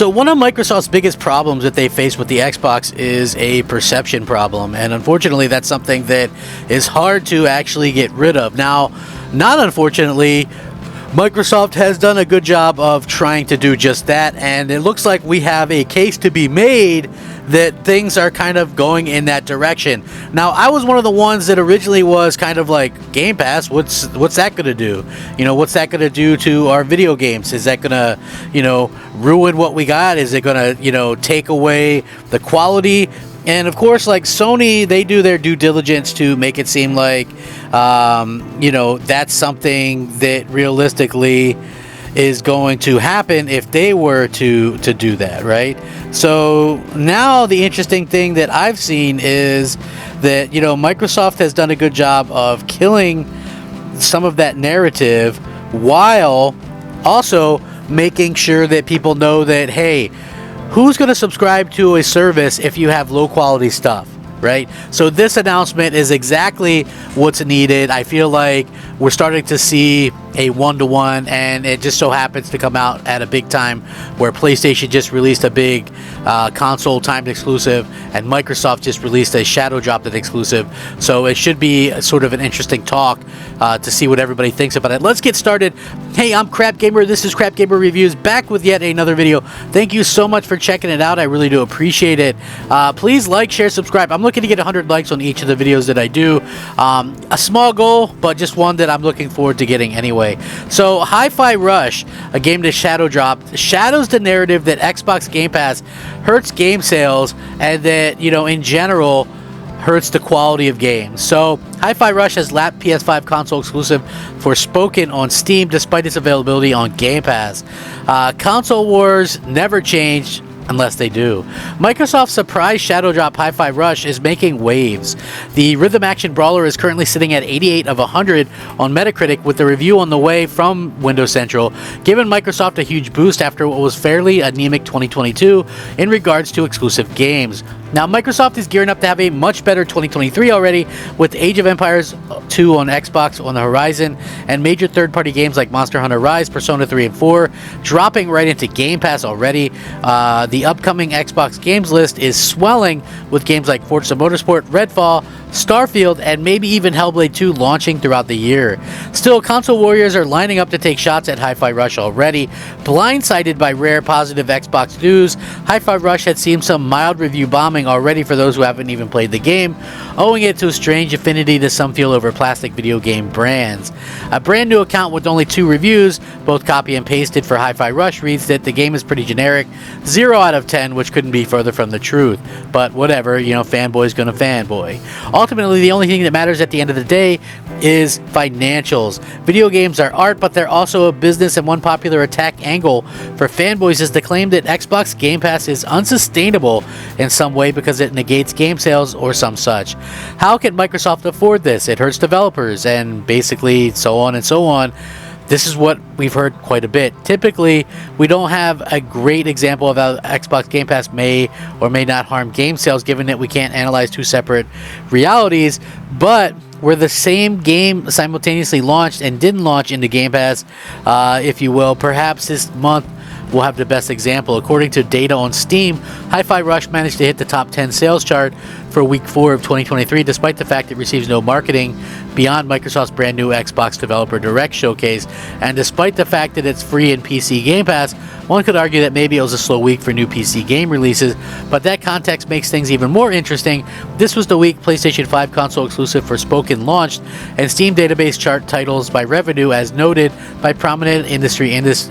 So one of Microsoft's biggest problems that they face with the Xbox is a perception problem, and unfortunately that's something that is hard to actually get rid of. Now, not unfortunately, Microsoft has done a good job of trying to do just that, and it looks like we have a case to be made that things are kind of going in that direction. Now, I was one of the ones that originally was kind of like, Game Pass, what's that going to do? You know, what's that going to do to our video games? Is that going to, you know, ruin what we got? Is it going to, you know, take away the quality? And of course, like Sony, they do their due diligence to make it seem like, you know, that's something that realistically is going to happen if they were to do that, right? So now the interesting thing that I've seen is that, you know, Microsoft has done a good job of killing some of that narrative while also making sure that people know that, hey, who's going to subscribe to a service if you have low quality stuff, right? So this announcement is exactly what's needed. I feel like we're starting to see a one-to-one, and it just so happens to come out at a big time where PlayStation just released a big console timed exclusive, and Microsoft just released a shadow dropped exclusive. So it should be sort of an interesting talk to see what everybody thinks about it. Let's get started. Hey, I'm Crap Gamer. This is Crap Gamer Reviews, back with yet another video. Thank you so much for checking it out. I really do appreciate it. Please like, share, subscribe. I'm looking to get 100 likes on each of the videos that I do. A small goal, but just one that I'm looking forward to getting anyway. So Hi-Fi Rush, a game that shadow dropped, shadows the narrative that Xbox Game Pass hurts game sales, and that, you know, in general hurts the quality of games. So Hi-Fi Rush has lapped PS5 console exclusive Forspoken on Steam despite its availability on Game Pass. Console wars never changed, unless they do. Microsoft's surprise shadow drop Hi-Fi Rush is making waves. The rhythm action brawler is currently sitting at 88 of 100 on Metacritic, with the review on the way from Windows Central, giving Microsoft a huge boost after what was fairly anemic 2022 in regards to exclusive games. Now, Microsoft is gearing up to have a much better 2023 already, with Age of Empires 2 on Xbox on the horizon, and major third-party games like Monster Hunter Rise, Persona 3 and 4 dropping right into Game Pass already. The upcoming Xbox games list is swelling, with games like Forza Motorsport, Redfall, Starfield, and maybe even Hellblade 2 launching throughout the year. Still, console warriors are lining up to take shots at Hi-Fi Rush already. Blindsided by rare positive Xbox news, Hi-Fi Rush had seen some mild review bombing already for those who haven't even played the game, owing it to a strange affinity to some feel over plastic video game brands. A brand new account with only 2 reviews, both copy and pasted for Hi-Fi Rush, reads that the game is pretty generic, 0 out of 10, which couldn't be further from the truth. But whatever, you know, fanboy's gonna fanboy. Ultimately, the only thing that matters at the end of the day is financials. Video games are art, but they're also a business, and one popular attack angle for fanboys is the claim that Xbox Game Pass is unsustainable in some way because it negates game sales or some such. How can Microsoft afford this? It hurts developers, and basically so on and so on. This is what we've heard quite a bit. Typically, we don't have a great example of how Xbox Game Pass may or may not harm game sales, given that we can't analyze 2 separate realities, but where the same game simultaneously launched and didn't launch into Game Pass, if you will. Perhaps this month we'll have the best example. According to data on Steam, Hi-Fi Rush managed to hit the top 10 sales chart for week 4 of 2023, despite the fact it receives no marketing beyond Microsoft's brand new Xbox Developer Direct showcase, and despite the fact that it's free in PC Game Pass. One could argue that maybe it was a slow week for new PC game releases, but that context makes things even more interesting. This was the week PlayStation 5 console exclusive Forspoken launched, and Steam database chart titles by revenue, as noted by prominent industry analyst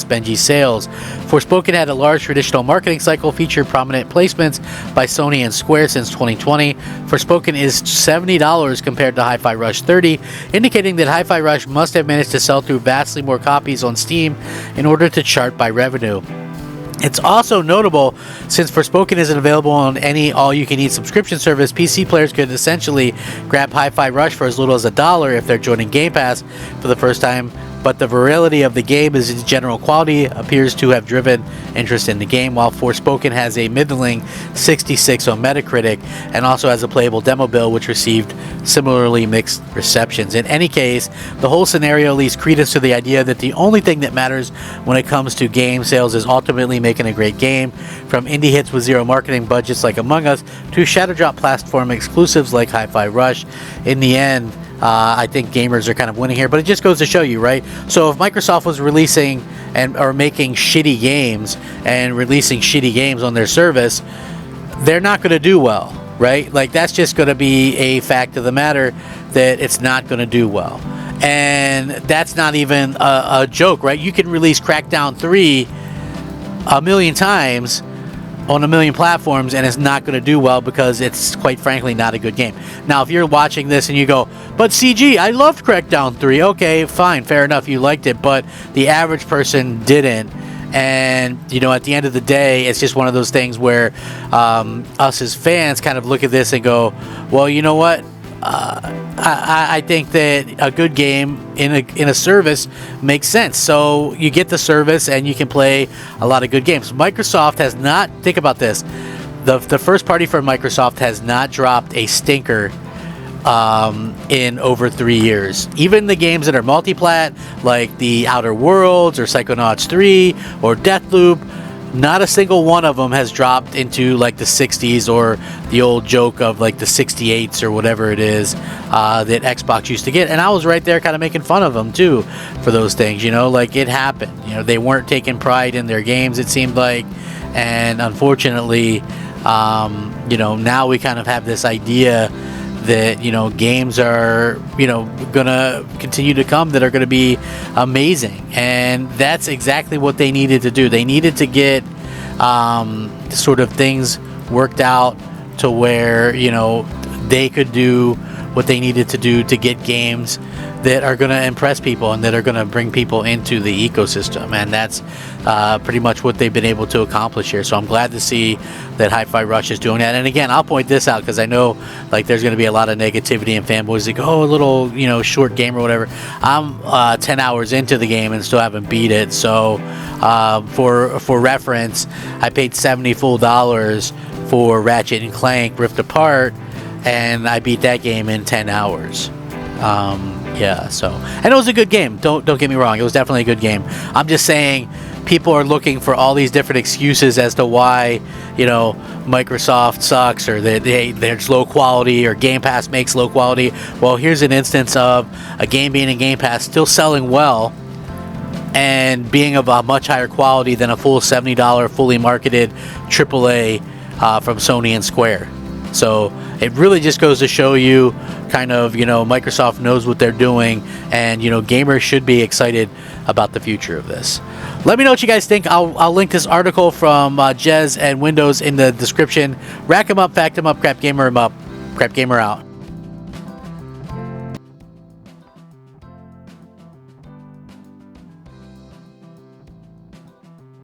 Benji Sales. Forspoken had a large traditional marketing cycle, featured prominent placements by Sony and Square since 2020. Forspoken is $70 compared to Hi-Fi Rush $30, indicating that Hi-Fi Rush must have managed to sell through vastly more copies on Steam in order to chart by revenue. It's also notable, since Forspoken isn't available on any all-you-can-eat subscription service, PC players could essentially grab Hi-Fi Rush for as little as $1 if they're joining Game Pass for the first time but the virility of the game is its general quality appears to have driven interest in the game, while Forspoken has a middling 66 on Metacritic and also has a playable demo build which received similarly mixed receptions. In any case, the whole scenario leads credence to the idea that the only thing that matters when it comes to game sales is ultimately making a great game. From indie hits with zero marketing budgets like Among Us to shadow drop platform exclusives like Hi-Fi Rush, in the end, I think gamers are kind of winning here, but it just goes to show you, right? So if Microsoft was releasing or making shitty games and releasing shitty games on their service, they're not going to do well, right? Like, that's just going to be a fact of the matter, that it's not going to do well. And that's not even a joke, right? You can release Crackdown 3 a million times on a million platforms and it's not going to do well because it's, quite frankly, not a good game. Now, if you're watching this and you go, but CG, I loved Crackdown 3. Okay, fine, fair enough, you liked it, but the average person didn't. And, you know, at the end of the day, it's just one of those things where us as fans kind of look at this and go, well, you know what? I think that a good game in a service makes sense. So you get the service and you can play a lot of good games. Microsoft has not, think about this, the first party for Microsoft has not dropped a stinker in over 3 years. Even the games that are multi-plat, like the Outer Worlds or Psychonauts 3 or Deathloop, not a single one of them has dropped into like the 60s or the old joke of like the 68s or whatever it is that Xbox used to get. And I was right there kind of making fun of them too for those things, you know, like it happened. You know, they weren't taking pride in their games, it seemed like. And unfortunately, you know, now we kind of have this idea that, you know, games are, you know, gonna continue to come that are gonna be amazing, and that's exactly what they needed to do. They needed to get sort of things worked out to where, you know, they could do what they needed to do to get games that are going to impress people and that are going to bring people into the ecosystem, and that's pretty much what they've been able to accomplish here. So I'm glad to see that Hi-Fi Rush is doing that. And again, I'll point this out because I know like there's going to be a lot of negativity and fanboys that go, oh, a little, you know, short game or whatever. I'm 10 hours into the game and still haven't beat it. So for reference, I paid $70 full for Ratchet and Clank Rift Apart, and I beat that game in 10 hours. Yeah, so, and it was a good game. Don't get me wrong, it was definitely a good game. I'm just saying, people are looking for all these different excuses as to why, you know, Microsoft sucks, or there's low quality, or Game Pass makes low quality. Well, here's an instance of a game being in Game Pass still selling well and being of a much higher quality than a full $70 fully marketed AAA from Sony and Square. So it really just goes to show you kind of, you know, Microsoft knows what they're doing, and, you know, gamers should be excited about the future of this. Let me know what you guys think. I'll link this article from Jez and Windows in the description. Rack 'em up, fact 'em up, crap gamer 'em up. Crap gamer out.